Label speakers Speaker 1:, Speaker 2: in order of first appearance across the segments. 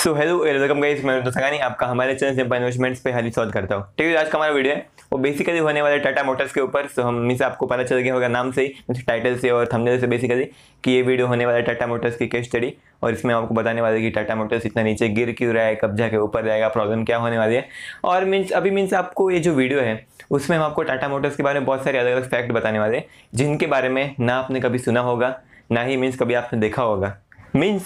Speaker 1: So hello welcome guys, मैं दोस्तगानी आपका हमारे चैनल सिंपल इन्वेस्टमेंट्स पे हाली स्वागत करता हूँ। ठीक है, आज का हमारा वीडियो है वो बेसिकली होने वाला है टाटा मोटर्स के ऊपर। सो हम से आपको पता चल गया होगा नाम से ही, टाइटल से और थंबनेल से बेसिकली कि ये वीडियो होने वाला है टाटा मोटर्स की केस स्टडी। और इसमें आपको बताने वाले कि टाटा मोटर्स इतना नीचे गिर क्यों रहा है, कब जाके ऊपर जाएगा, प्रॉब्लम क्या होने वाली है। और मीन्स आपको ये जो वीडियो है उसमें हम आपको टाटा मोटर्स के बारे में बहुत सारे अलग अलग फैक्ट बताने वाले हैं जिनके बारे में ना आपने कभी सुना होगा ना ही कभी आपने देखा होगा।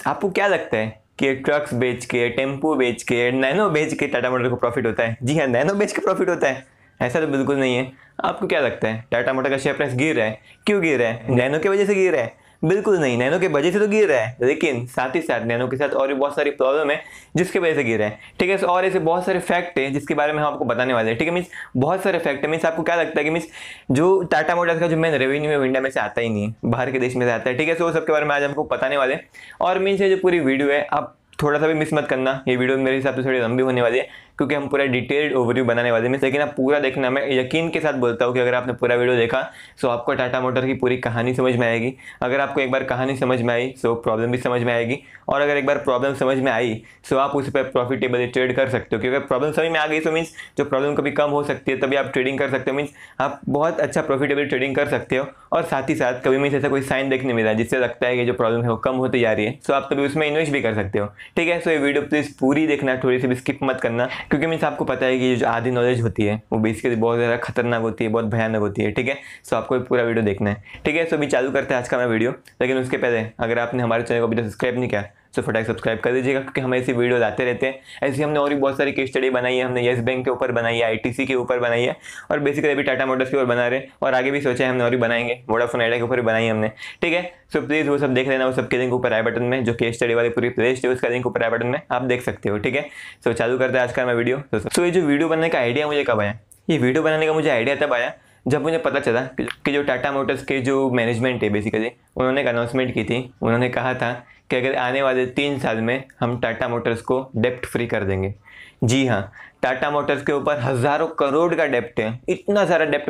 Speaker 1: आपको क्या लगता है कि ट्रक्स बेच के, टेम्पो बेच के, नैनो बेच के टाटा मोटर को प्रॉफिट होता है? जी हाँ, नैनो बेच के प्रॉफिट होता है? ऐसा तो बिल्कुल नहीं है। आपको क्या लगता है टाटा मोटर का शेयर प्राइस गिर रहा है? क्यों गिर रहा है? नैनो की वजह से गिर रहा है? बिल्कुल नहीं, नैनो के वजह से तो गिर रहा है, लेकिन साथ ही साथ नैनो के साथ और भी बहुत सारी प्रॉब्लम है जिसकी वजह से गिर रहा है। ठीक है, और ऐसे बहुत सारे फैक्ट है जिसके बारे में हम आपको बताने वाले हैं। ठीक है, बहुत सारे फैक्ट है। आपको क्या लगता है कि जो टाटा मोटर्स का जो मेन रेवेन्यू है इंडिया में से आता ही नहीं है, बाहर के देश में से आता है। ठीक है, सो सबके बारे में आज हमको बताने वाले हैं। और ये जो पूरी वीडियो है आप थोड़ा सा भी मिस मत करना। ये वीडियो मेरे हिसाब से थोड़ी लंबी होने वाली है क्योंकि हम पूरा डिटेल्ड ओवरव्यू बनाने वाले हैं। लेकिन आप पूरा देखना, मैं यकीन के साथ बोलता हूँ कि अगर आपने पूरा वीडियो देखा तो आपको टाटा मोटर की पूरी कहानी समझ में आएगी। अगर आपको एक बार कहानी समझ में आई तो प्रॉब्लम भी समझ में आएगी, और अगर एक बार प्रॉब्लम समझ में आई तो आप उस पर प्रॉफिटेबली ट्रेड कर सकते हो। क्योंकि प्रॉब्लम समझ में आ गई तो जो प्रॉब्लम कभी कम हो सकती है तभी आप ट्रेडिंग कर सकते हो। आप बहुत अच्छा प्रॉफिटेबल ट्रेडिंग कर सकते हो। और साथ ही साथ कभी ऐसा कोई साइन देखने मिला जिससे लगता है कि जो प्रॉब्लम है वो कम होती जा रही है, तो आप तभी उसमें इन्वेस्ट भी कर सकते हो। ठीक है, सो ये वीडियो प्लीज पूरी देखना, थोड़ी सी भी स्किप मत करना, क्योंकि आपको पता है कि जो आधी नॉलेज होती है वो बेसिकली बहुत ज़्यादा खतरनाक होती है, बहुत भयानक होती है। ठीक है, सो आपको पूरा वीडियो देखना है। ठीक है, सो अभी चालू करते हैं आज का हमारा वीडियो। लेकिन उसके पहले अगर आपने हमारे चैनल को अभी तक सब्सक्राइब नहीं किया तो फटाक सब्सक्राइब कर दीजिएगा, क्योंकि हम ऐसी वीडियो लाते रहते हैं। ऐसी हमने और भी बहुत सारी केस स्टडी बनाई है। हमने येस बैंक के ऊपर बनाई है, आईटीसी के ऊपर बनाई है, और बेसिकली अभी टाटा मोटर्स के ऊपर बना रहे हैं, और आगे भी सोचा है हमने और भी बनाएंगे, वोडाफोन आइडिया के ऊपर भी बनाई है हमने। ठीक है, सो प्लीज़ वो सब देख लेना। वो सब के लिंक ऊपर आई बटन में, जो केस स्टडी वाली पूरी प्लेलिस्ट है उसका लिंक ऊपर आई बटन में आप देख सकते हो। ठीक है, सो चालू करते हैं आज का मैं वीडियो। सो ये जो वीडियो बनाने का आइडिया मुझे कब आया? ये वीडियो बनाने का मुझे आइडिया तब आया जब मुझे पता चला कि जो टाटा मोटर्स के जो मैनेजमेंट है बेसिकली उन्होंने एक अनाउंसमेंट की थी। उन्होंने कहा था कि अगर आने वाले 3 साल में हम टाटा मोटर्स को डेप्ट फ्री कर देंगे। जी हाँ, टाटा मोटर्स के ऊपर हज़ारों करोड़ का डेप्ट है। इतना सारा डेप्ट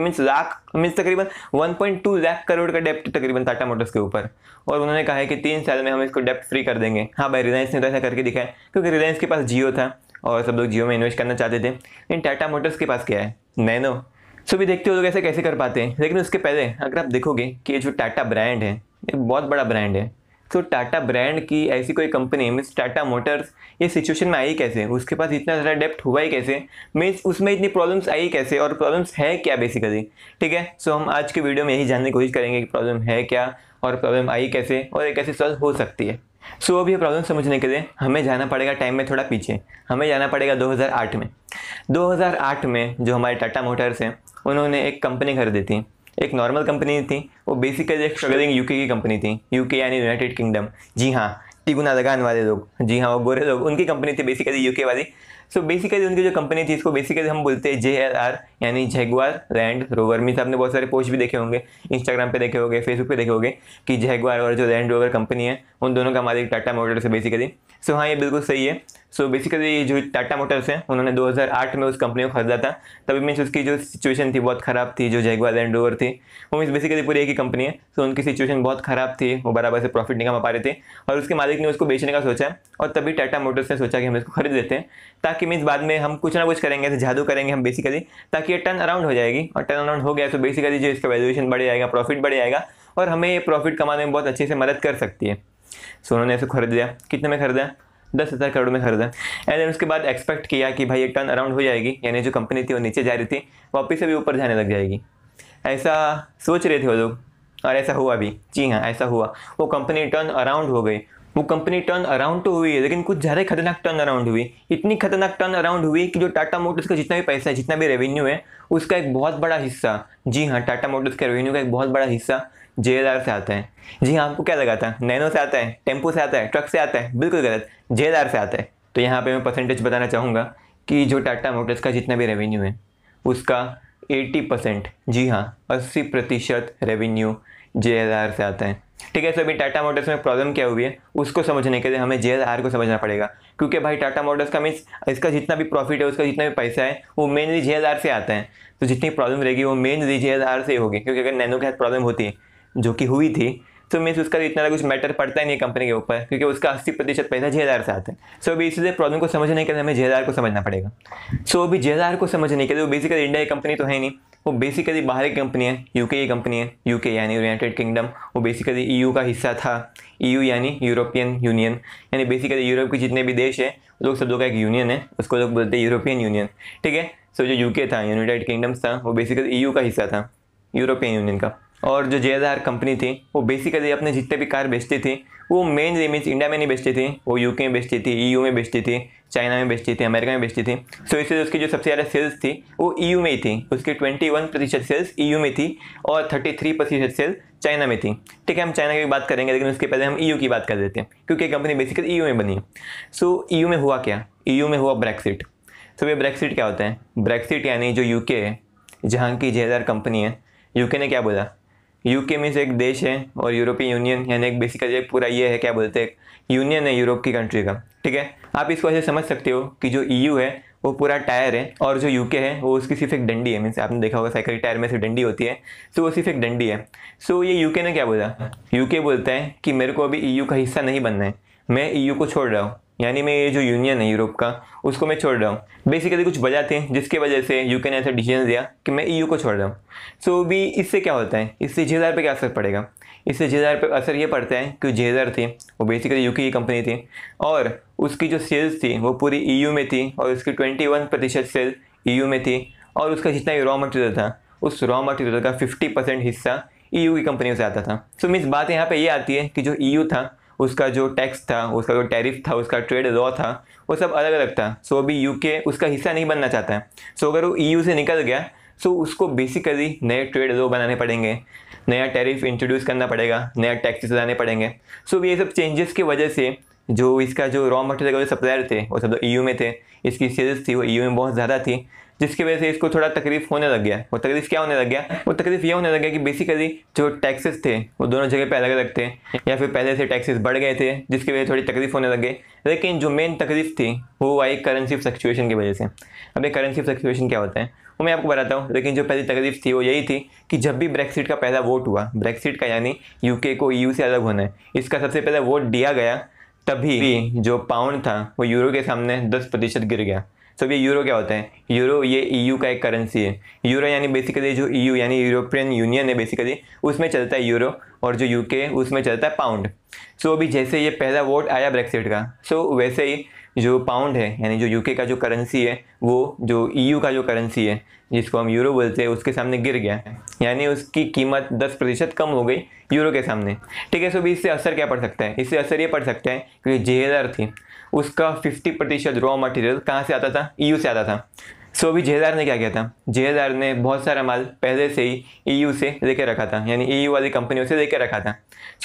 Speaker 1: तकरीबन 1.2 लाख करोड़ का डेप्ट तकरीबन टाटा मोटर्स के ऊपर। और उन्होंने कहा है कि 3 साल में हम इसको डेप्ट फ्री कर देंगे। हाँ भाई, रिलायंस ने तो ऐसा करके दिखाया क्योंकि रिलायंस के पास जियो था और सब लोग जियो में इन्वेस्ट करना चाहते थे। लेकिन टाटा मोटर्स के पास क्या है? नैनो। सो भी देखते हो लोग ऐसे कैसे कर पाते हैं। लेकिन उसके पहले अगर आप देखोगे कि ये जो टाटा ब्रांड है ये बहुत बड़ा ब्रांड है। तो टाटा ब्रांड की ऐसी कोई कंपनी मीन्स टाटा मोटर्स ये सिचुएशन में आई कैसे? उसके पास इतना ज़्यादा डेप्ट हुआ ही कैसे? मीन्स उसमें इतनी प्रॉब्लम्स आई कैसे, और प्रॉब्लम्स है क्या बेसिकली? ठीक है, सो हम आज के वीडियो में यही जानने की कोशिश करेंगे कि प्रॉब्लम है क्या और प्रॉब्लम आई कैसे और ये कैसे सॉल्व हो सकती है। सो अभी ये प्रॉब्लम समझने के लिए हमें जाना पड़ेगा टाइम में थोड़ा पीछे। हमें जाना पड़ेगा 2008 में। 2008 में जो हमारे टाटा मोटर्स हैं उन्होंने एक कंपनी खरीदी थी। एक नॉर्मल कंपनी थी, वो बेसिकली एक स्ट्रगलिंग यूके की कंपनी थी। यूके यानी यूनाइटेड किंगडम। जी हाँ, टिगुना लगान वाले लोग, जी हाँ वो गोरे लोग, उनकी कंपनी थी बेसिकली यूके वाली। सो बेसिकली उनकी जो कंपनी थी इसको बेसिकली हम बोलते हैं JLR यानी जैगुआर लैंड रोवर। मीन्स आपने बहुत सारे पोस्ट भी देखे होंगे, इंस्टाग्राम पे देखे होंगे, फेसबुक पे देखे होंगे कि जैगुआर और जो लैंड रोवर कंपनी है उन दोनों का मालिक टाटा मोटर्स है बेसिकली। सो हाँ, ये बिल्कुल सही है। सो बेसिकली जो टाटा मोटर्स है उन्होंने 2008 में उस कंपनी को खरीदा था। तभी मीन्स उसकी जो सिचुएशन थी बहुत ख़राब थी। जो जैगुआर लैंड रोवर थी वो मीन्स बेसिकली पूरी एक ही कंपनी है, तो उनकी सिचुएशन बहुत ख़राब थी, वो बराबर से प्रॉफिट नहीं कमा पा रहे थे, और उसके मालिक ने उसको बेचने का सोचा। और तभी टाटा मोटर्स ने सोचा कि हम इसको खरीद लेते हैं, ताकि मीन्स बाद में हम कुछ ना कुछ करेंगे, ऐसे जादू करेंगे हम बेसिकली, ताकि ये टर्न अराउंड हो जाएगी। और टर्न अराउंड हो गया तो बेसिकली जो इसका वैल्यूएशन बढ़ जाएगा, प्रॉफिट बढ़ जाएगा, और हमें ये प्रॉफिट कमाने में बहुत अच्छे से मदद कर सकती है। सो उन्होंने इसे खरीद लिया। कितने में खरीदा? 10,000 करोड़ में खरीदा। एंड देन उसके बाद एक्सपेक्ट किया कि भाई ये टर्न अराउंड हो जाएगी, यानी जो कंपनी थी वो नीचे जा रही थी वापस से भी ऊपर जाने लग जाएगी, ऐसा सोच रहे थे वो लोग। और ऐसा हुआ भी। जी हाँ, ऐसा हुआ। वो कंपनी टर्न अराउंड हो गई। वो कंपनी टर्न अराउंड तो हुई है, लेकिन कुछ ज़्यादा खतरनाक टर्न अराउंड हुई। इतनी खतरनाक टर्न अराउंड हुई कि जो टाटा मोटर्स का जितना भी पैसा है, जितना भी रेवेन्यू है, उसका एक बहुत बड़ा हिस्सा, जी हाँ टाटा मोटर्स के रेवेन्यू का एक बहुत बड़ा हिस्सा JLR से आता है। जी हाँ, आपको क्या लगा था नैनो से आता है, टेम्पो से आता है, ट्रक से आता है? बिल्कुल गलत, JLR से आता है। तो यहाँ पे मैं परसेंटेज बताना चाहूँगा कि जो टाटा मोटर्स का जितना भी रेवेन्यू है उसका 80%, जी हाँ 80% रेवेन्यू JLR से आता है। ठीक है, सो अभी टाटा मोटर्स में प्रॉब्लम क्या हुई है उसको समझने के लिए हमें JLR को समझना पड़ेगा, क्योंकि भाई टाटा मोटर्स का मीन्स इसका जितना भी प्रॉफिट है, उसका जितना भी पैसा है, वो मेनली JLR से आता है। तो जितनी प्रॉब्लम रहेगी वो मेनली JLR से ही होगी, क्योंकि अगर नैनो के साथ प्रॉब्लम होती जो कि हुई थी, तो मीन्स उसका इतना कुछ मैटर पड़ता ही नहीं कंपनी के ऊपर, क्योंकि उसका 80% पैसा JLR से आता है। सो अभी इसलिए प्रॉब्लम को समझने के लिए हमें JLR को समझना पड़ेगा। सो अभी JLR को समझने के लिए, वो बेसिकली इंडिया की कंपनी तो है नहीं, वो बेसिकली बाहर की कंपनी है, यूके की कंपनी है। यूके यानी यूनाइटेड किंगडम, वो बेसिकली EU का हिस्सा था। EU यानी यूरोपियन यूनियन, यानी बेसिकली यूरोप के जितने भी देश है लोग सब लोग का एक यूनियन है, उसको लोग बोलते हैं यूरोपियन यूनियन, ठीक है। सो जो यूके था, यूनाइटेड किंगडम्स था, वो बेसिकली EU का हिस्सा था, यूरोपियन यूनियन का। और जो JLR कंपनी थी वो बेसिकली अपने जितने भी कार बेचती थी वो मेनली मीन्स इंडिया में नहीं बेचती थी, वो यूके में बेचती थी, EU में बेचती थी, चाइना में बेचती थी, अमेरिका में बेचती थी। सो इसलिए उसकी जो सबसे ज़्यादा सेल्स थी वो EU में ही थी, उसकी 21% सेल्स EU में थी और 33% सेल्स चाइना में थी, ठीक है। हम चाइना की बात करेंगे, लेकिन उसके पहले हम EU की बात कर देते हैं, क्योंकि कंपनी बेसिकली EU में बनी है। सो EU में हुआ क्या, EU में हुआ ब्रेक्सिट। तो ये ब्रेक्सिट क्या होता है? ब्रेक्सिट यानी जो यूके है, जहाँ की JLR कंपनी है, यूके ने क्या बोला, यूके मीन्स एक देश है और यूरोपियन यूनियन यानी एक बेसिकली एक पूरा ये है, क्या बोलते हैं, यूनियन है यूरोप की कंट्री का, ठीक है। आप इसको ऐसे समझ सकते हो कि जो EU है वो पूरा टायर है और जो यूके है वो उसकी सिर्फ एक डंडी है। मीन्स आपने देखा होगा साइकिल टायर में से डंडी होती है, तो वो सिर्फ एक डंडी है। सो ये यूके ने क्या बोला, यूके बोलता है कि मेरे को अभी EU का हिस्सा नहीं बनना है, मैं EU को छोड़ रहा हूँ, यानी मैं ये जो यूनियन है यूरोप का उसको मैं छोड़ रहा हूँ। बेसिकली कुछ वजह थी जिसकी वजह से यूके ने ऐसा डिसीजन दिया कि मैं EU को छोड़ रहा हूँ। सो भी इससे क्या होता है, इससे JLR पे क्या असर पड़ेगा? इससे JLR पे असर ये पड़ता है कि JLR थी वो बेसिकली यूके की कंपनी थी और उसकी जो सेल्स थी वो पूरी EU में थी और उसकी 21% सेल EU में थी और उसका जितना भी रॉ मटेरियल था उस रॉ मटेरियल का 50% हिस्सा EU की कंपनियों से आता था। सो मीन्स बात यहाँ पे ये आती है कि जो EU था उसका जो टैक्स था, उसका जो टैरिफ था, उसका ट्रेड लॉ था, वो सब अलग अलग था। सो अभी यूके उसका हिस्सा नहीं बनना चाहता है। सो अगर वो EU से निकल गया सो उसको बेसिकली नए ट्रेड लॉ बनाने पड़ेंगे, नया टैरिफ इंट्रोड्यूस करना पड़ेगा, नया टैक्सेस लाने पड़ेंगे। सो ये सब चेंजेस की वजह से जो इसका जो रॉ मटेरियल का जो सप्लायर थे वो सब EU में थे, इसकी सेल्स थी वो EU में बहुत ज़्यादा थी, जिसकी वजह से इसको थोड़ा तकलीफ होने लग गया। वो तकलीफ क्या होने लग गया? वो तकलीफ ये होने लग गया कि बेसिकली जो टैक्सेस थे वो दोनों जगह पे अलग अलग थे, या फिर पहले से टैक्सेस बढ़ गए थे जिसकी वजह से थोड़ी तकलीफ होने लग गई। लेकिन जो मेन तकलीफ थी वो आई करेंसी फ्लक्चुएशन की वजह से। अब ये करेंसी फ्लक्चुएशन क्या होता है वो मैं आपको बताता हूँ, लेकिन जो पहली तकलीफ थी वो यही थी कि जब भी ब्रेक्सिट का पहला वोट हुआ, ब्रेक्सिट का यानी यूके को EU से अलग होना है, इसका सबसे पहले वोट दिया गया, तभी जो पाउंड था वो यूरो के सामने 10% गिर गया। तो ये यूरो क्या होता है? यूरो ये EU का एक करेंसी है। यूरो यानी बेसिकली जो EU यानी यूरोपियन यूनियन है बेसिकली उसमें चलता है यूरो, और जो यूके उसमें चलता है पाउंड। सो अभी जैसे ये पहला वोट आया ब्रेक्सिट का, सो वैसे ही जो पाउंड है यानी जो यूके का जो करेंसी है वो जो EU का जो करेंसी है जिसको हम यूरो बोलते हैं उसके सामने गिर गया, यानी उसकी कीमत 10% कम हो गई यूरो के सामने, ठीक है। सो भी इससे असर क्या पड़ सकता है? इससे असर ये पड़ सकता है क्योंकि JLR थी उसका 50% रॉ मटेरियल कहाँ से आता था? EU से आता था। सो अभी JLR ने क्या किया था? JLR ने बहुत सारा माल पहले से ही EU से लेके रखा था, यानी EU वाली कंपनियों से लेके रखा था।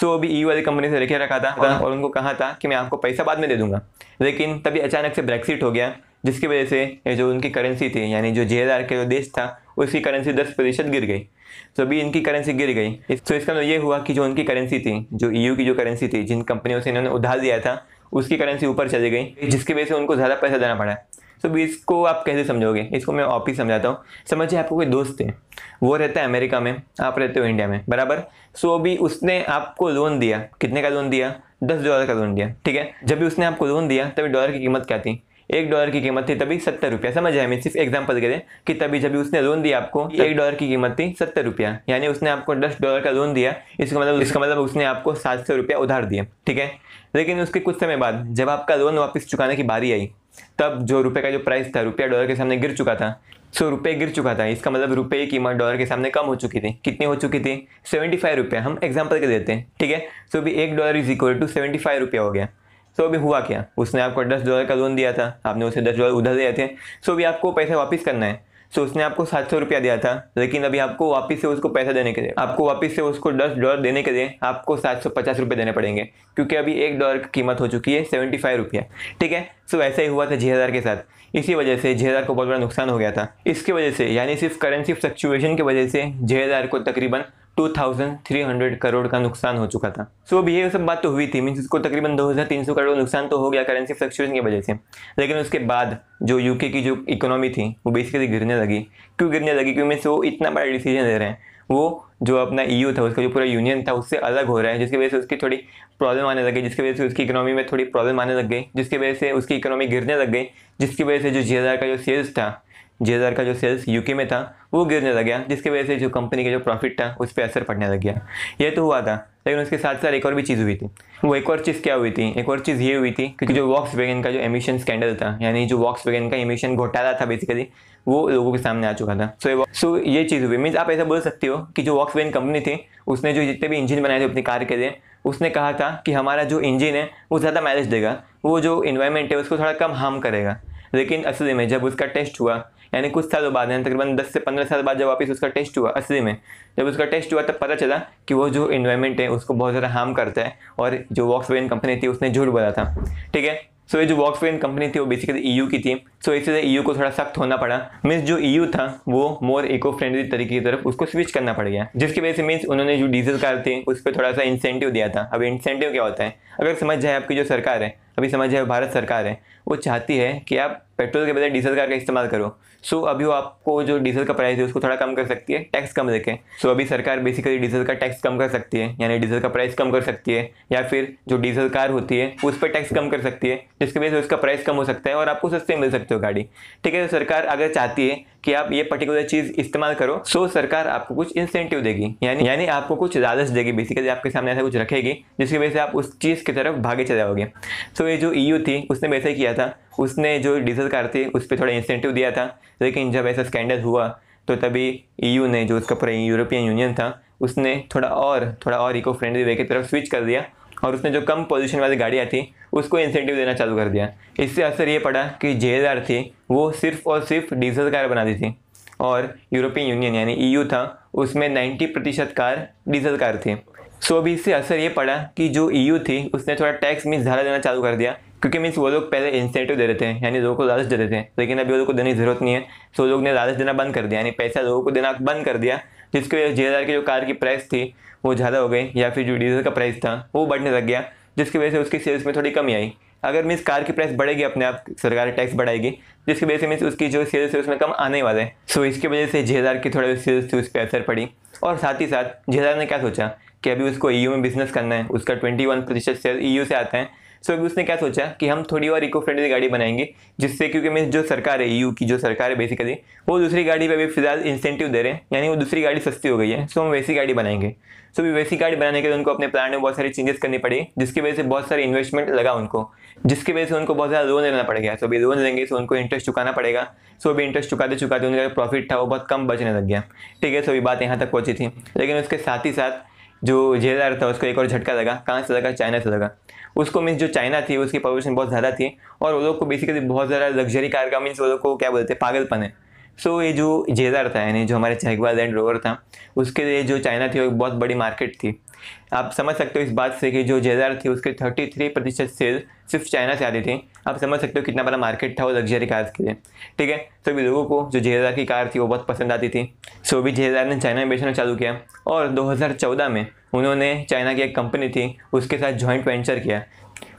Speaker 1: सो अभी EU वाली कंपनी से लेके रखा था और उनको कहा था कि मैं आपको पैसा बाद में दे दूंगा, लेकिन तभी अचानक से ब्रेक्सिट हो गया जिसकी वजह से ये जो उनकी करेंसी थी यानी जो JLR के जो देश था उसकी करेंसी 10% गिर गई। तो अभी इनकी करेंसी गिर गई, तो इसका मतलब ये हुआ कि जो उनकी करेंसी थी, जो EU की जो करेंसी थी, जिन कंपनियों से इन्होंने उधार लिया था उसकी करेंसी ऊपर चली गई, जिसकी वजह से उनको ज़्यादा पैसा देना पड़ा। तो इसको आप कैसे समझोगे? इसको मैं और भी समझाता हूँ। समझिए आपको कोई दोस्त है, वो रहता है अमेरिका में, आप रहते हो इंडिया में, बराबर। सो अभी उसने आपको लोन दिया, कितने का लोन दिया? $10 का लोन दिया, ठीक है। जब भी उसने आपको लोन दिया तभी डॉलर की कीमत क्या थी? $1 की कीमत थी तभी 70 रुपया। समझ आया? मैं सिर्फ एग्जांपल के लिए कि तभी जब भी उसने लोन दिया आपको $1 की कीमत थी 70 रुपया, यानी उसने आपको $10 का लोन दिया, इसका मतलब उसने आपको 700 रुपया उधार दिया, ठीक है। लेकिन उसके कुछ समय बाद जब आपका लोन वापस चुकाने की बारी आई तब जो रुपये का जो प्राइस था, रुपया डॉलर के सामने गिर चुका था। सो रुपये गिर चुका था, इसका मतलब रुपये की कीमत डॉलर के सामने कम हो चुकी थी। कितनी हो चुकी थी? 75 रुपया। हम एग्जांपल के देते हैं, ठीक है। सो अभी $1 इज इक्वल टू 75 रुपया हो गया। सो अभी हुआ क्या? उसने आपको $10 का लोन दिया था, आपने उसे $10 उधार दिए थे। सो अभी आपको पैसा वापस करना है। सो उसने आपको 700 रुपया दिया था, लेकिन अभी आपको वापस से उसको पैसा देने के लिए, आपको वापस से उसको $10 देने के लिए आपको 750 रुपये देने पड़ेंगे, क्योंकि अभी $1 की कीमत हो चुकी है 75 रुपया, ठीक है। सो ऐसा ही हुआ था JLR के साथ। इसी वजह से JLR को बहुत बड़ा नुकसान हो गया था। इसकी वजह से यानी सिर्फ करेंसी फ्लक्चुएशन की वजह से JLR को तकरीबन 2300 करोड़ का नुकसान हो चुका था। सो अब ये सब बात तो हुई थी, मीन्स इसको तकरीबन 2300 करोड़ नुकसान तो हो गया करेंसी फ्लक्चुएशन की वजह से। लेकिन उसके बाद जो यूके की जो इकोनॉमी थी वो बेसिकली गिरने लगी। क्यों गिरने लगी? क्योंकि मीन्स वो इतना बड़ा डिसीजन ले रहे हैं, वो जो अपना EU था, उसका जो पूरा यूनियन था, उससे अलग हो रहा है, जिसकी वजह से उसकी थोड़ी प्रॉब्लम आने लग गई, जिसकी वजह से उसकी इकोनॉमी में थोड़ी प्रॉब्लम आने लग गई, जिसकी वजह से उसकी इकोनॉमी गिरने लग गई, जिसकी वजह से जो JLR का जो सेल्स था, JLR का जो सेल्स UK में था वो गिरने लग गया, जिसकी वजह से जो कंपनी का जो प्रॉफिट था उस पर असर पड़ने लग गया। ये तो हुआ था, लेकिन उसके साथ साथ एक और भी चीज़ हुई थी। वो एक और चीज़ क्या हुई थी? एक और चीज़ ये हुई थी क्योंकि जो वॉक्सवैगन का जो एमिशन स्कैंडल था, यानी जो वॉक्सवैगन का एमिशन घोटाला था बेसिकली, वो लोगों के सामने आ चुका था। सो ये चीज़ हुई। मीन्स आप ऐसा बोल सकते हो कि जो वॉक्सवैगन कंपनी थी उसने जो जितने भी इंजन बनाए थे अपनी कार के लिए, उसने कहा था कि हमारा जो इंजन है वो ज़्यादा माइलेज देगा, वो जो इन्वायरमेंट है उसको थोड़ा कम हार्म करेगा। लेकिन असली में जब उसका टेस्ट हुआ, यानी कुछ सालों बाद, यानी तकरीबन 10 से 15 साल बाद जब वापस उसका टेस्ट हुआ, असली में जब उसका टेस्ट हुआ तब पता चला कि वो जो इन्वायरमेंट है उसको बहुत ज़्यादा हार्म करता है, और जो वॉक्सवैगन कंपनी थी उसने झूठ बोला था। ठीक है, सो ये जो वॉक्सवैगन कंपनी थी वो बेसिकली EU की थी, सो इसलिए EU को थोड़ा सख्त होना पड़ा। मीन्स जो EU था वो मोर इको फ्रेंडली तरीके की तरफ उसको स्विच करना पड़ गया, जिसकी वजह से मीन्स उन्होंने जो डीजल कार थी उस पर थोड़ा सा इंसेंटिव दिया था। अब इंसेंटिव क्या होता है? अगर समझ जाए आपकी जो सरकार है, अभी समझ जाए भारत सरकार है, वो चाहती है कि आप पेट्रोल के बजाय डीजल कार का इस्तेमाल करो। सो अभी वो आपको जो डीजल का प्राइस है उसको थोड़ा कम कर सकती है, टैक्स कम लेके। सो अभी सरकार बेसिकली डीजल का टैक्स कम कर सकती है, यानी डीजल का प्राइस कम कर सकती है, या फिर जो डीजल कार होती है उस पर टैक्स कम कर सकती है, जिसकी वजह से उसका प्राइस कम हो सकता है और आपको सस्ते मिल सकते हो गाड़ी। ठीक है, तो सरकार अगर चाहती है कि आप ये पर्टिकुलर चीज़ इस्तेमाल करो, सो सरकार आपको कुछ इंसेंटिव देगी, यानी आपको कुछ लालच देगी, बेसिकली आपके सामने ऐसा कुछ रखेगी जिसकी वजह से आप उस चीज़ की तरफ भागे चले जाओगे। सो ये जो EU थी उसने वैसे ही किया था, उसने जो डीजल कार थी उस पर थोड़ा इंसेंटिव दिया था, लेकिन जब ऐसा स्कैंडल हुआ तो तभी EU ने, जो उसका पूरा यूरोपियन यूनियन था, उसने थोड़ा और इको फ्रेंडली वे की तरफ स्विच कर दिया, और उसने जो कम पोल्यूशन वाली गाड़ियाँ थी उसको इंसेंटिव देना चालू कर दिया। इससे असर ये पड़ा कि JLR थी वो सिर्फ और सिर्फ डीजल कार बनाती थी, और यूरोपियन यूनियन यानी EU था उसमें 90% कार डीजल कार थी। सो अभी इससे असर ये पड़ा कि जो EU थी उसने थोड़ा टैक्स मीन्स ज़्यादा देना चालू कर दिया, क्योंकि मीन्स वो लोग पहले इंसेंटिव दे रहे थे, यानी लोगों को लालच दे रहे थे, लेकिन अभी वो लोगों को देने की जरूरत नहीं है। सो लोग ने लालच देना बंद कर दिया, यानी पैसा लोगों को देना बंद कर दिया, जिसकी वजह से JLR की जो कार की प्राइस थी वो ज़्यादा हो गई, या फिर जो डीजल का प्राइस था वो बढ़ने लग गया, जिसकी वजह से उसकी सेल्स में थोड़ी कमी आई। अगर मीन्स कार की प्राइस बढ़ेगी अपने आप, सरकार टैक्स बढ़ाएगी, जिसकी वजह से मीन्स उसकी जो सेल्स है उसमें कम आने वाले हैं। सो इसकी वजह से JLR की थोड़ी सेल्स थी उस पर असर पड़ी, और साथ ही साथ JLR ने क्या सोचा कि अभी उसको EU में बिजनेस करना है, उसका 21% सेल EU से आता है। सो अभी उसने क्या सोचा कि हम थोड़ी और इको फ्रेंडली गाड़ी बनाएंगे, जिससे, क्योंकि मीन्स जो सरकार है, EU की जो सरकार है बेसिकली, वो दूसरी गाड़ी पे भी फिलहाल इंसेंटिव दे रहे हैं, यानी वो दूसरी गाड़ी सस्ती हो गई है, सो हम वैसी गाड़ी बनाएंगे। सो अभी वैसी गाड़ी बनाने के लिए उनको अपने प्लान में बहुत सारी चेंजेस करनी पड़ी, जिसकी वजह से बहुत सारी इन्वेस्टमेंट लगा उनको, जिसकी वजह से उनको बहुत ज़्यादा लोन लेना पड़ गया। सो अभी लोन लेंगे तो उनको इंटरेस्ट चुकाना पड़ेगा। सो अभी इंटरेस्ट चुकाते चुकाते उनका प्रॉफिट था वो बहुत कम बचने लग गया। ठीक है, सो अभी बात यहाँ तक पहुँची थी, लेकिन उसके साथ ही साथ जो JLR था उसको एक और झटका लगा। कहाँ से लगा? चाइना से लगा। उसको मीन्स जो चाइना थी उसकी पॉपुलेशन बहुत ज़्यादा थी, और वो लोग को बेसिकली बहुत ज़्यादा लग्जरी कार का मीन्स वो लोग को क्या बोलते हैं, पागलपन है। सो ये जो JLR था, यानी जो हमारे जैगुआर लैंड रोवर था, उसके लिए जो चाइना थी वो एक बहुत बड़ी मार्केट थी। आप समझ सकते हो इस बात से कि जो JLR थी उसके 33% सेल सिर्फ चाइना से आती थी। आप समझ सकते हो कितना बड़ा मार्केट था वो लग्जरी कार्स के लिए। ठीक है, सभी लोगों को जो JLR की कार थी वो बहुत पसंद आती थी। सो अभी JLR ने चाइना में बेचना चालू किया, और 2014 में उन्होंने चाइना की एक कंपनी थी उसके साथ जॉइंट वेंचर किया।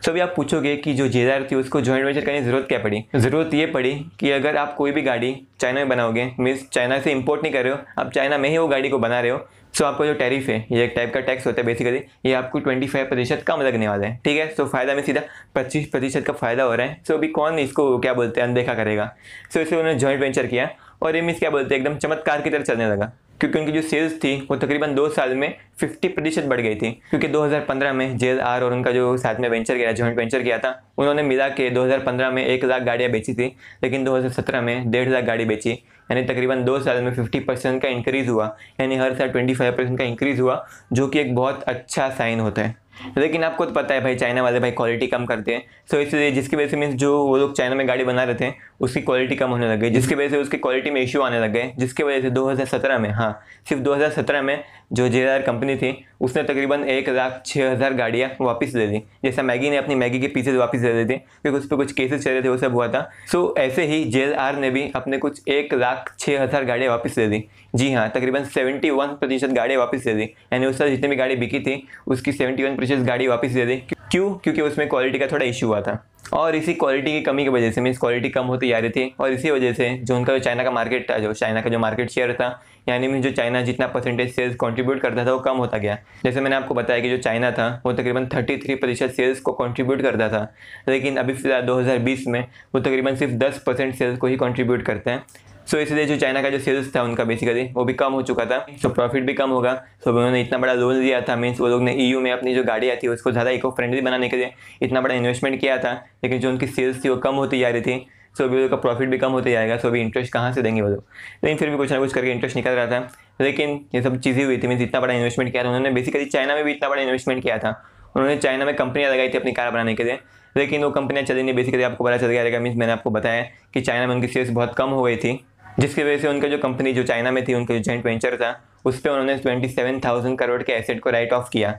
Speaker 1: सो अभी आप पूछोगे कि जो JLR थी उसको जॉइंट वेंचर करने की ज़रूरत क्या पड़ी? ज़रूरत ये पड़ी कि अगर आप कोई भी गाड़ी चाइना में बनाओगे, मीन्स चाइना से इंपोर्ट नहीं कर रहे हो, आप चाइना में ही वो गाड़ी को बना रहे हो, सो आपका जो टैरिफ है, ये एक टाइप का टैक्स होता है बेसिकली, ये आपको 25% कम लगने वाला है। ठीक है, सो फायदा में सीधा 25% का फायदा हो रहा है। सो अभी कौन इसको क्या बोलते हैं, अनदेखा करेगा? सो इसे उन्होंने जॉइंट वेंचर किया, और ये मीन्स क्या बोलते हैं, एकदम चमत्कार की तरह चलने लगा, क्योंकि उनकी जो सेल्स थी वो तकरीबन 2 साल में 50% बढ़ गई थी। क्योंकि 2015 में JLR और उनका जो साथ में वेंचर किया, जॉइंट वेंचर किया था, उन्होंने मिला के 2015 में 1 लाख गाड़ियाँ बेची थी, लेकिन 2017 में 1.5 लाख गाड़ी बेची, यानी तकरीबन 2 साल में 50% का इंक्रीज़ हुआ, यानी हर साल 25% का इंक्रीज़ हुआ, जो कि एक बहुत अच्छा साइन होता है। लेकिन आपको तो पता है भाई, चाइना वाले भाई क्वालिटी कम करते हैं। सो इसलिए जिसकी वजह से मीन्स जो वो लोग चाइना में गाड़ी बना रहे थे उसकी क्वालिटी कम होने लग गई, जिसकी वजह से उसकी क्वालिटी में इशू आने लग गए, जिसकी वजह से 2017 में, हाँ सिर्फ 2017 में जो JLR कंपनी थी उसने तकरीबन 1,06,000 गाड़ियाँ वापस ले ली। जैसा मैगी ने अपनी मैगी के पीसेज वापस ले ली थी, क्योंकि उस पर कुछ केसेस चल रहे थे, वो सब हुआ था। सो ऐसे ही JLR ने भी अपने कुछ 1,06,000 गाड़ियाँ वापस ले ली। जी हाँ, तकरीबन 71% गाड़ियाँ वापस ले ली, यानी उस साल जितनी भी गाड़ी बिकी थी उसकी 71% गाड़ी वापस ले दी, क्यों? क्योंकि उसमें क्वालिटी का थोड़ा इशू हुआ था और इसी क्वालिटी की कमी की वजह से मीन्स क्वालिटी कम होती जा रही थी और इसी वजह से जो उनका जो चाइना का मार्केट था, जो चाइना का जो मार्केट शेयर था, यानी मीन्स जो चाइना जितना परसेंटेज सेल्स कंट्रीब्यूट करता था वो कम होता गया। जैसे मैंने आपको बताया कि जो चाइना था वो तकरीबन 33% सेल्स को कंट्रीब्यूट करता था, लेकिन अभी फिलहाल 2020 में वो तकरीबन सिर्फ 10% सेल्स को ही कंट्रीब्यूट करते हैं। सो इसलिए जो चाइना का जो सेल्स था उनका बेसिकली वो भी कम हो चुका था, सो प्रॉफिट भी कम होगा। सो उन्होंने इतना बड़ा लोन लिया था, मीन्स वो लोग ने EU में अपनी जो गाड़ियाँ थी उसको ज़्यादा इको फ्रेंडली बनाने के लिए इतना बड़ा इन्वेस्टमेंट किया था, लेकिन जो उनकी सेल्स थी वो कम होती जा रही थी। सो अभी उनका प्रॉफिट भी कम होते जाएगा। सो अभी इंटरेस्ट कहाँ से देंगे वो लोग, लेकिन फिर भी कुछ ना कुछ करके इंटरेस्ट निकल रहा था। लेकिन ये सब चीज़ें हुई थी, मीन्स इतना बड़ा इन्वेस्टमेंट किया था उन्होंने, बेसिकली चाइना में भी इतना बड़ा इन्वेस्टमेंट किया था उन्होंने। चाइना में कंपनियाँ लगाई थी अपनी कार बनाने के लिए, लेकिन वो कंपनियाँ चली नहीं। बेसिकली आपको पता चल गया रहेगा, मीन्स मैंने आपको बताया कि चाइना में उनकी सेल्स बहुत कम हो गई थी, जिसकी वजह से उनका जो कंपनी जो चाइना में थी, उनका जो जॉइंट वेंचर था, उस पर उन्होंने 27,000 करोड़ के एसेट को राइट ऑफ किया।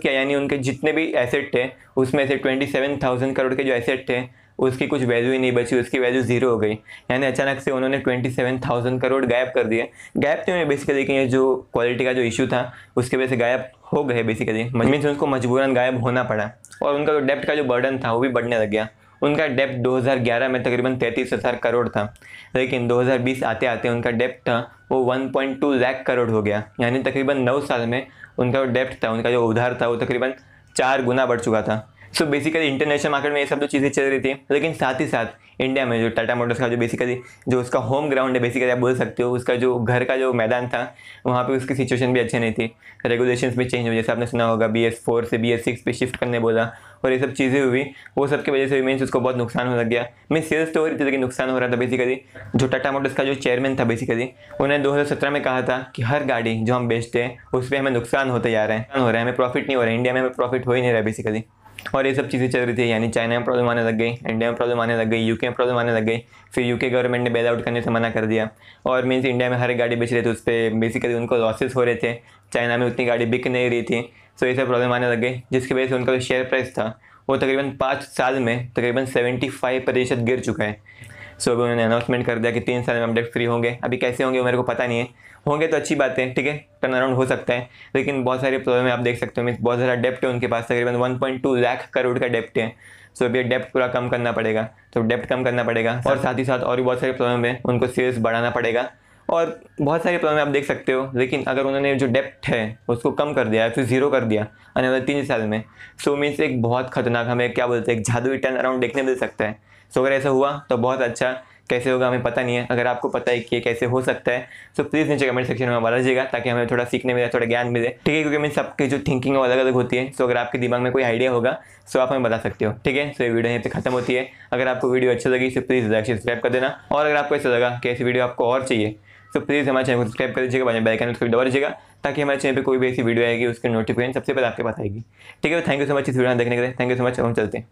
Speaker 1: यानी उनके जितने भी एसेट थे उसमें से 27,000 करोड़ के जो एसेट थे उसकी कुछ वैल्यू ही नहीं बची, उसकी वैल्यू जीरो हो गई। यानी अचानक से उन्होंने 27,000 करोड़ गायब कर दिए। गायब तो बेसिकली कि ये जो क्वालिटी का जो इशू था उसके वजह से गायब हो गए बेसिकली, मीन्स उनको मजबूरन गायब होना पड़ा। और उनका जो डेप्ट का जो बर्डन था वो भी बढ़ने लग गया। उनका डेप्ट 2011 में तकरीबन 33,000 करोड़ था, लेकिन 2020 आते आते उनका डेप्ट था वो 1.2 लाख करोड़ हो गया। यानी तकरीबन 9 साल में उनका जो डेप्ट था, उनका जो उधार था वो तकरीबन 4 गुना बढ़ चुका था। सो बेसिकली इंटरनेशनल मार्केट में ये सब जो चीज़ें चल रही थी, लेकिन साथ ही साथ इंडिया में जो टाटा मोटर्स का जो बेसिकली जो उसका होम ग्राउंड है, बेसिकली आप बोल सकते हो, उसका जो घर का जो मैदान था वहाँ पे उसकी सिचुएशन भी अच्छी नहीं थी। रेगुलेशंस भी चेंज हुए, जैसे आपने सुना होगा BS4 से BS6 पे शिफ्ट करने बोला, और ये सब चीज़ें हुई। वो सब की वजह से मीन्स उसको बहुत नुकसान होने लग गया। मीन्स सेल्स तो हो रही थी लेकिन नुकसान हो रहा था। बेसिकली जो टाटा मोटर्स का जो चेयरमैन था, बेसिकली उन्होंने 2017 में कहा था कि हर गाड़ी जो हम बेचते हैं उस पर हमें नुकसान होते जा रहे हैं, हमें प्रॉफिट नहीं हो रहा है, इंडिया में हमें प्रॉफिट हो ही नहीं रहा है बेसिकली। और ये सब चीज़ें चल रही थी, यानी चाइना में प्रॉब्लम आने लग गई, इंडिया में प्रॉब्लम आने लग गई, UK में प्रॉब्लम आने लग गई। फिर UK गवर्नमेंट ने बेल आउट करने से मना कर दिया, और मीन्स इंडिया में हर एक गाड़ी बेच रहे थे उस पर बेसिकली उनको लॉसेस हो रहे थे, चाइना में उतनी गाड़ी बिक नहीं रही थी। सो ये सब प्रॉब्लम आने लग गई, जिसकी वजह से उनका जो शेयर प्राइस था वो तकरीबन 5 साल में तकरीबन 75% गिर चुका है। सो अभी उन्होंने अनाउंसमेंट कर दिया कि 3 साल में हम डेट फ्री होंगे। अभी कैसे होंगे मेरे को पता नहीं है, होंगे तो अच्छी बात है, ठीक है, टर्न अराउंड हो सकता है, लेकिन बहुत सारे प्रॉब्लम है आप देख सकते हो। मीन्स बहुत ज़्यादा डेप्ट है उनके पास, तकरीबन 1.2 लाख करोड़ का डेप्ट है। सो अभी डेप्ट पूरा कम करना पड़ेगा, तो डेप्ट कम करना पड़ेगा, और साथ ही साथ और भी बहुत सारे प्रॉब्लम है, उनको सेल्स बढ़ाना पड़ेगा, और बहुत सारे प्रॉब्लम आप देख सकते हो। लेकिन अगर उन्होंने जो डेप्ट है उसको कम कर दिया या फिर जीरो कर दिया आने वाले 3 साल में, सो मीन्स एक बहुत खतरनाक, हमें क्या बोलते हैं, एक जादुई टर्न अराउंड देखने मिल सकता है। सो अगर ऐसा हुआ तो बहुत अच्छा, कैसे होगा हमें पता नहीं है। अगर आपको पता है कि ये कैसे हो सकता है तो प्लीज़ नीचे कमेंट सेक्शन में बता दीजिएगा, ताकि हमें थोड़ा सीखने मिले, थोड़ा ज्ञान मिले, ठीक है, क्योंकि मीन सबकी जो थिंकिंग है वो अलग अलग होती है। सो अगर आपके दिमाग में कोई आइडिया होगा सो आप हमें बता सकते हो, ठीक है। सो ये वीडियो यहीं पे खत्म होती है। अगर आपको वीडियो अच्छी लगी तो प्लीज़ लाइक सब्सक्राइब कर देना, और अगर आपको ऐसा लगा कि ऐसी वीडियो आपको और चाहिए तो प्लीज़ हमारे चैनल को सब्सक्राइब कर दीजिएगा, बेल आइकन उसको दबा दीजिएगा, ताकि हमारे चैनल पे कोई भी ऐसी वीडियो आएगी उसकी नोटिफिकेशन सबसे पहले आपके पास आएगी, ठीक है। थैंक यू सो मच इस वीडियो देखने के लिए, थैंक यू सो मच। हम चलते हैं।